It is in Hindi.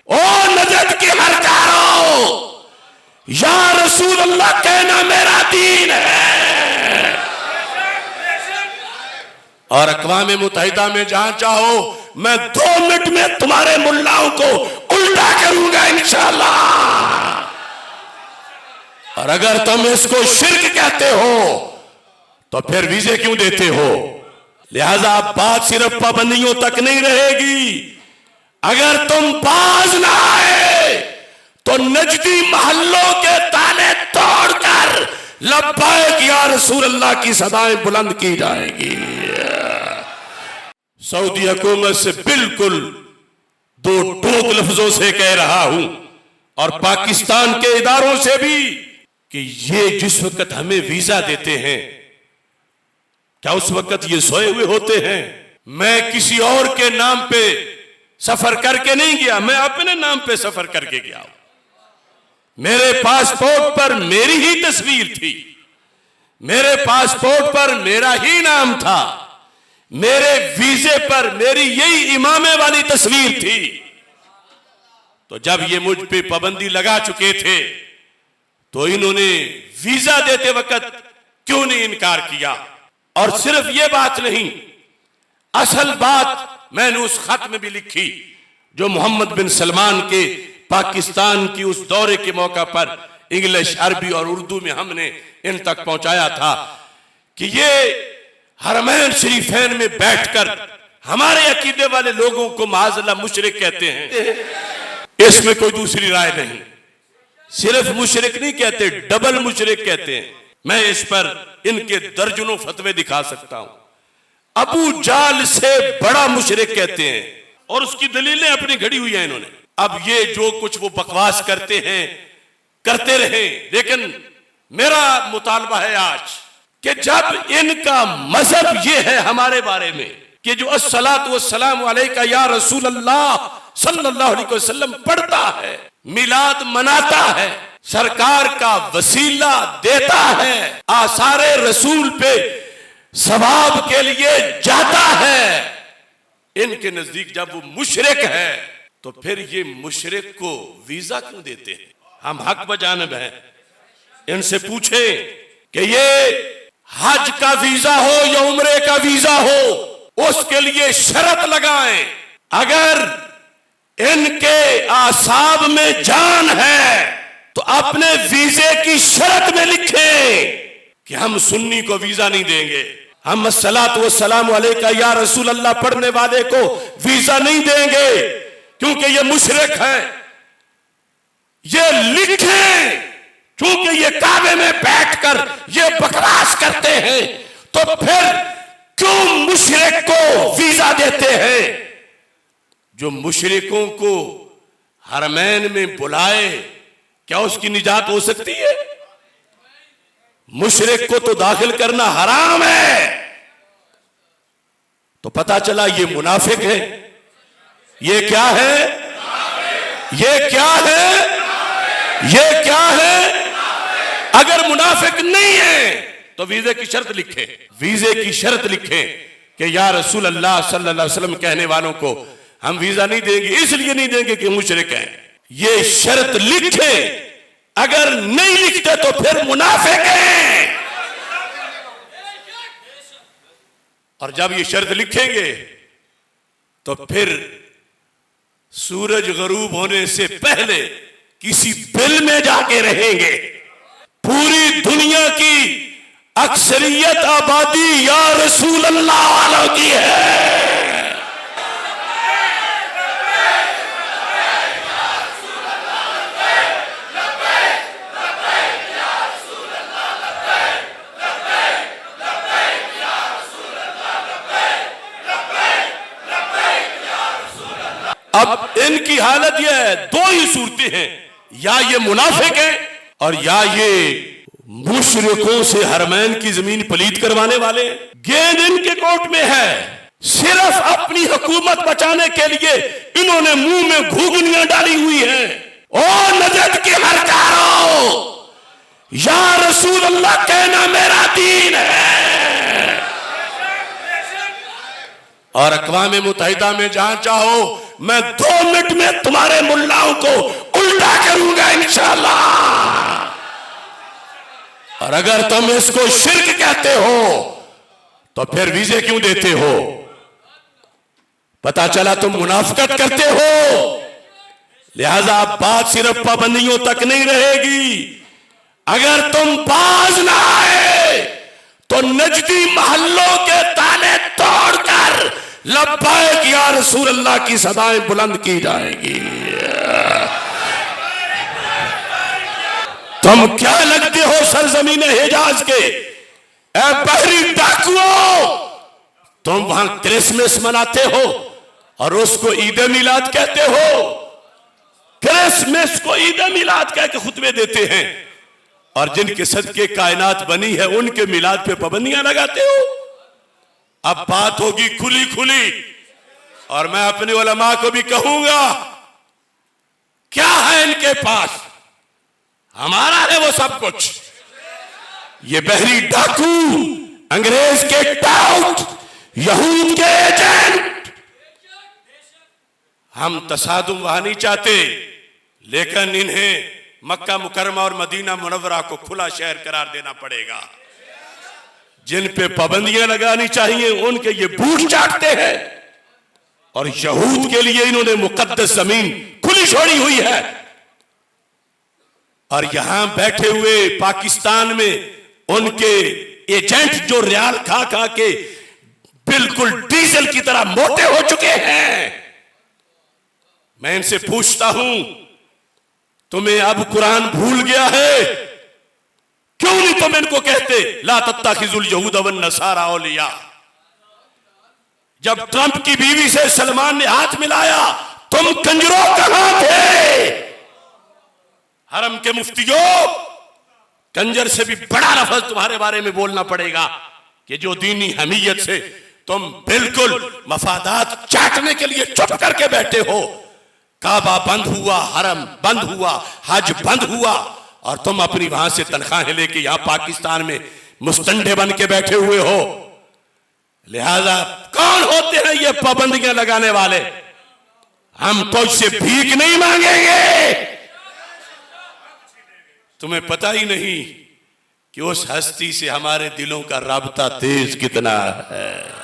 ओ नजद के हरकारो, या रसूल अल्लाह कहना मेरा दीन है। और अक़वाम मुत्तहिदा में जहां चाहो मैं 2 मिनट में तुम्हारे मुल्लाओं को उल्टा करूंगा इंशाअल्लाह। और अगर तुम इसको शिर्क कहते हो तो फिर वीजे क्यों देते हो? लिहाजा बात सिर्फ पाबंदियों तक नहीं रहेगी। अगर तुम बाज ना आए तो नजदी महल्लों के ताले तोड़कर लब्बैक या रसूल अल्लाह की सदाएं बुलंद की जाएगी। सऊदी हुकूमत से बिल्कुल 2 टोक लफ्जों से कह रहा हूं और पाकिस्तान के इदारों से भी कि ये जिस वक्त हमें वीजा देते हैं, क्या उस वक्त ये सोए हुए होते हैं? मैं किसी और के नाम पे सफर करके नहीं गया, मैं अपने नाम पे सफर करके गया। मेरे पासपोर्ट पर मेरी ही तस्वीर थी, मेरे पासपोर्ट पर मेरा ही नाम था, मेरे वीजे पर मेरी यही इमामे वाली तस्वीर थी। तो जब ये मुझ पे पाबंदी लगा चुके थे तो इन्होंने वीजा देते वक्त क्यों नहीं इनकार किया? और सिर्फ ये बात नहीं, असल बात मैंने उस खत में भी लिखी जो मोहम्मद बिन सलमान के पाकिस्तान की उस दौरे के मौका पर इंग्लिश, अरबी और उर्दू में हमने इन तक पहुंचाया था कि ये हरमैन शरीफैन में बैठकर हमारे अकीदे वाले लोगों को माज़अल्लाह मुशरिक कहते हैं। इसमें कोई दूसरी राय नहीं, सिर्फ मुशरिक नहीं कहते, डबल मुशरिक कहते हैं। मैं इस पर इनके दर्जनों फतवे दिखा सकता हूं। अबू जाल से बड़ा मुशरिक कहते हैं और उसकी दलीलें अपनी घड़ी हुई हैं इन्होंने। अब ये जो कुछ वो बकवास करते हैं करते रहे, लेकिन मेरा मुतालबा है आज कि जब इनका मजहब ये है हमारे बारे में कि जो अस्सलातु वस्सलामु अलैका या रसूल अल्लाह सल्लल्लाहु अलैहि वसल्लम पढ़ता है, मिलाद मनाता है, सरकार का वसीला देता है, आसारे रसूल पे सवाब के लिए जाता है, इनके नजदीक जब वो मुशरिक है तो फिर ये मुशरिक को वीजा क्यों देते हैं? हम हक बजानिब हैं। इनसे पूछे कि ये हज का वीजा हो या उम्रे का वीजा हो, उसके लिए शर्त लगाएं। अगर इनके आसाब में जान है तो अपने वीजे की शर्त में लिखें कि हम सुन्नी को वीजा नहीं देंगे, हम अस्सलातु वस्सलामु अलैका या रसूल अल्लाह पढ़ने वाले को वीजा नहीं देंगे क्योंकि ये मुशरिक है। ये लिखें, क्योंकि ये काबे में बैठकर ये बकवास करते हैं, तो फिर क्यों मुशरिक को वीजा देते हैं? जो मुशरिकों को हरमैन में बुलाए, क्या उसकी निजात हो सकती है? मुशरिक को तो दाखिल करना हराम है। तो पता चला ये मुनाफिक है। ये क्या है? ये क्या है? ये क्या है? अगर मुनाफिक नहीं है तो वीजे की शर्त लिखे, वीजे की शर्त लिखे कि या रसूल अल्लाह सल्लल्लाहु अलैहि वसल्लम कहने वालों को हम वीजा नहीं देंगे, इसलिए नहीं देंगे कि मुशरिक हैं। ये शर्त लिखे, अगर नहीं लिखते तो फिर मुनाफिक हैं। और जब ये शर्त लिखेंगे तो फिर सूरज गरूब होने से पहले किसी बिल में जाके रहेंगे। पूरी दुनिया की अक्सरियत आबादी या रसूल अल्लाह वालों की है। अब इनकी हालत यह है, 2 ही सूरतें हैं, या ये मुनाफिक है और या ये मुशरिकों से हरमैन की जमीन पलीद करवाने वाले। गेंद इनके कोर्ट में है। सिर्फ अपनी हुकूमत बचाने के लिए इन्होंने मुंह में घुघनियां डाली हुई हैं। ओ नजद के हरकारो, या रसूल अल्लाह कहना मेरा दीन है। और अक़वाम मुत्तहिदा में जहां चाहो मैं 2 मिनट में तुम्हारे मुल्लाओं को उल्टा करूंगा इंशाअल्लाह। और अगर तुम इसको शिर्क कहते हो तो फिर वीजे क्यों देते हो? पता चला तुम मुनाफिकत करते हो। लिहाजा बात सिर्फ पाबंदियों तक नहीं रहेगी। अगर तुम बाज ना आए तो नजदी महल्लों के ताले तोड़कर लब्बैक या रसूल अल्लाह की सदाएं बुलंद की जाएगी। तुम क्या लगते हो सरजमीन हिजाज के ऐ बहरी डाकुओं? तुम वहां क्रिसमस मनाते हो और उसको ईद मिलाद कहते हो। क्रिसमस को ईद मिलाद कह के खुतबे देते हैं और जिनके सदके कायनात बनी है उनके मिलाद पे पाबंदियां लगाते हो। अब बात होगी खुली खुली और मैं अपने उलमा को भी कहूंगा, क्या है इनके पास? हमारा है वो सब कुछ। ये बहरी डाकू, अंग्रेज के टाउट, यहूद के एजेंट। हम तसादुम वहां नहीं चाहते, लेकिन इन्हें मक्का मुकरमा और मदीना मुनव्वरा को खुला शहर करार देना पड़ेगा। जिन पे पाबंदियां लगानी चाहिए उनके ये बूट चाटते हैं और यहूद के लिए इन्होंने मुकद्दस जमीन खुली छोड़ी हुई है। और यहां बैठे हुए पाकिस्तान में उनके एजेंट जो रियाल खा खा के बिल्कुल डीजल की तरह मोटे हो चुके हैं। मैं इनसे पूछता हूं, तुम्हें अब कुरान भूल गया है? क्यों नहीं तुम इनको कहते ला तत्तखिजुल यहूद वन नसारा औलिया? जब ट्रंप की बीवी से सलमान ने हाथ मिलाया तुम कंजरों कहां थे? हरम के मुफ्तियों, कंजर से भी बड़ा लफ्ज तुम्हारे बारे में बोलना पड़ेगा कि जो दीनी हमीयत से तुम बिल्कुल मफादात चाटने के लिए चुप करके बैठे हो। काबा बंद हुआ, हरम बंद हुआ, हज बंद हुआ और तुम अपनी वहां से तनख्वाहें लेके यहां पाकिस्तान में मुस्तंडे बन के बैठे हुए हो। लिहाजा कौन होते हैं ये पाबंदियां लगाने वाले? हम तो इससे भीख नहीं मांगेंगे। तुम्हें पता ही नहीं कि उस हस्ती से हमारे दिलों का राबता तेज कितना है।